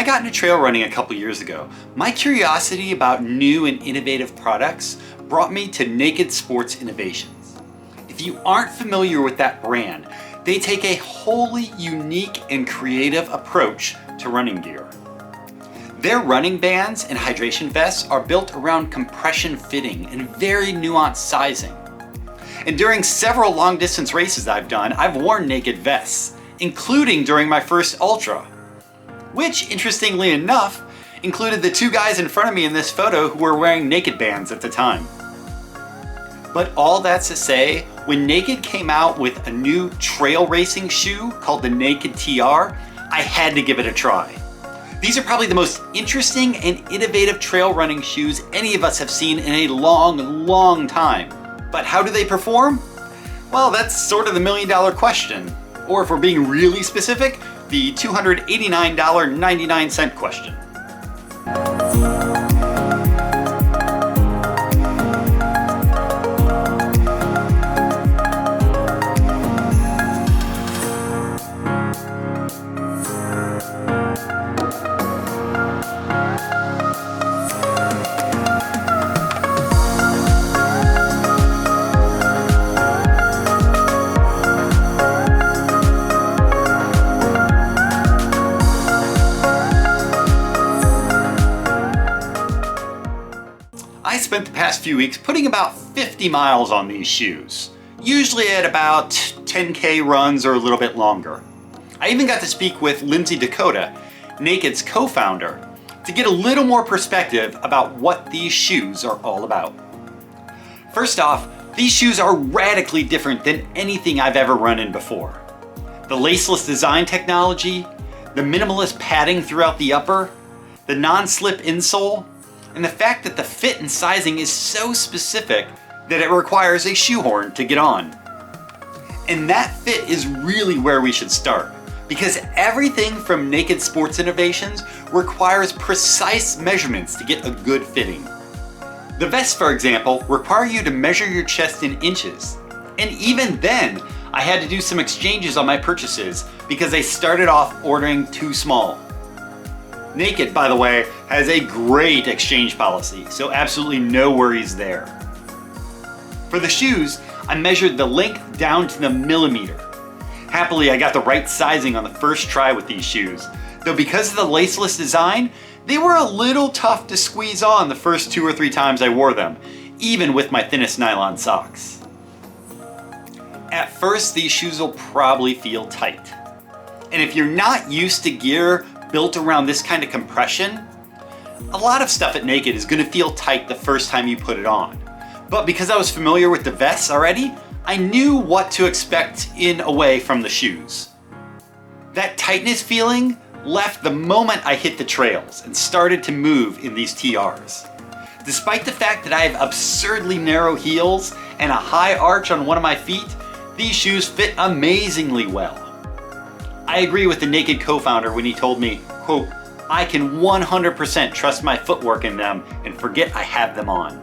I got into trail running a couple years ago, my curiosity about new and innovative products brought me to Naked Sports Innovations. If you aren't familiar with that brand, they take a wholly unique and creative approach to running gear. Their running bands and hydration vests are built around compression fitting and very nuanced sizing. And during several long distance races I've done, I've worn Naked vests, including during my first ultra, which, interestingly enough, included the two guys in front of me in this photo who were wearing Naked bands at the time. But all that's to say, when Naked came out with a new trail racing shoe called the Naked TR, I had to give it a try. These are probably the most interesting and innovative trail running shoes any of us have seen in a long time. But how do they perform? Well, that's sort of the million-dollar question. Or if we're being really specific, the $289.99 question. I spent the past few weeks putting about 50 miles on these shoes, usually at about 10K runs or a little bit longer. I even got to speak with Lindsay Dakota, Naked's co-founder, to get a little more perspective about what these shoes are all about. First off, these shoes are radically different than anything I've ever run in before. The laceless design technology, the minimalist padding throughout the upper, the non-slip insole, and the fact that the fit and sizing is so specific that it requires a shoehorn to get on. And that fit is really where we should start, because everything from Naked Sports Innovations requires precise measurements to get a good fitting. The vests, for example, require you to measure your chest in inches. And even then, I had to do some exchanges on my purchases because I started off ordering too small. Naked, by the way, has a great exchange policy, so absolutely no worries there. For the shoes, I measured the length down to the millimeter. Happily, I got the right sizing on the first try with these shoes, though because of the laceless design, they were a little tough to squeeze on the first 2 or 3 times I wore them, even with my thinnest nylon socks. At first, these shoes will probably feel tight. And if you're not used to gear built around this kind of compression, a lot of stuff at Naked is going to feel tight the first time you put it on. But because I was familiar with the vests already, I knew what to expect in a way from the shoes. That tightness feeling left the moment I hit the trails and started to move in these TRs. Despite the fact that I have absurdly narrow heels and a high arch on one of my feet, these shoes fit amazingly well. I agree with the Naked co-founder when he told me, quote, "I can 100% trust my footwork in them and forget I have them on."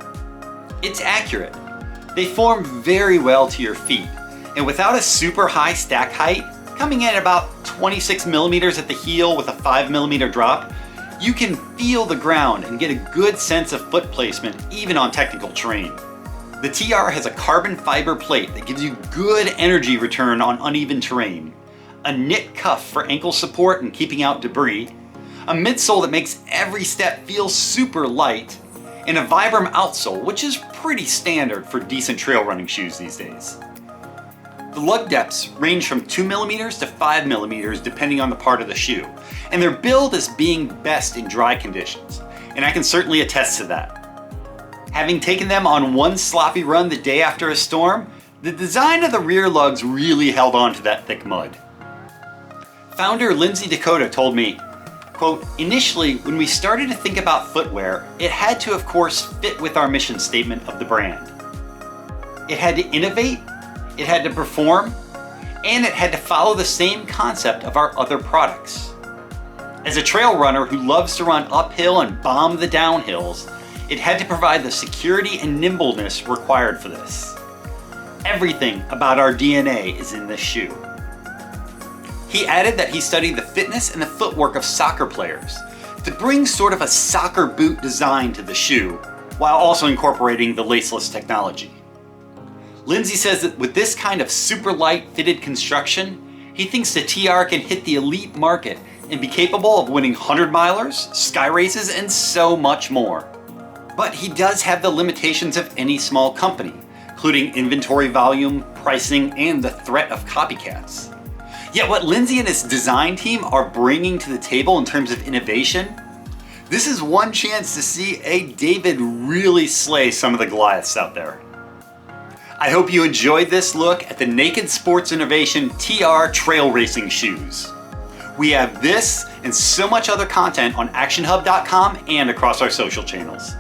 It's accurate. They form very well to your feet, and without a super high stack height, coming in at about 26 millimeters at the heel with a 5 millimeter drop, you can feel the ground and get a good sense of foot placement even on technical terrain. The TR has a carbon fiber plate that gives you good energy return on uneven terrain, a knit cuff for ankle support and keeping out debris, a midsole that makes every step feel super light, and a Vibram outsole, which is pretty standard for decent trail running shoes these days. The lug depths range from 2 millimeters to 5 millimeters depending on the part of the shoe, and they're billed as being best in dry conditions, and I can certainly attest to that. Having taken them on one sloppy run the day after a storm, the design of the rear lugs really held on to that thick mud. Founder Lindsay Dakota told me, quote, "Initially, when we started to think about footwear, it had to, of course, fit with our mission statement of the brand. It had to innovate, it had to perform, and it had to follow the same concept of our other products. As a trail runner who loves to run uphill and bomb the downhills, it had to provide the security and nimbleness required for this. Everything about our DNA is in this shoe." He added that he studied the fitness and the footwork of soccer players, to bring sort of a soccer boot design to the shoe, while also incorporating the laceless technology. Lindsay says that with this kind of super light fitted construction, he thinks the TR can hit the elite market and be capable of winning 100-milers, sky races, and so much more. But he does have the limitations of any small company, including inventory volume, pricing, and the threat of copycats. Yet what Lindsay and his design team are bringing to the table in terms of innovation, this is one chance to see a David really slay some of the Goliaths out there. I hope you enjoyed this look at the Naked Sports Innovation TR Trail Racing Shoes. We have this and so much other content on actionhub.com and across our social channels.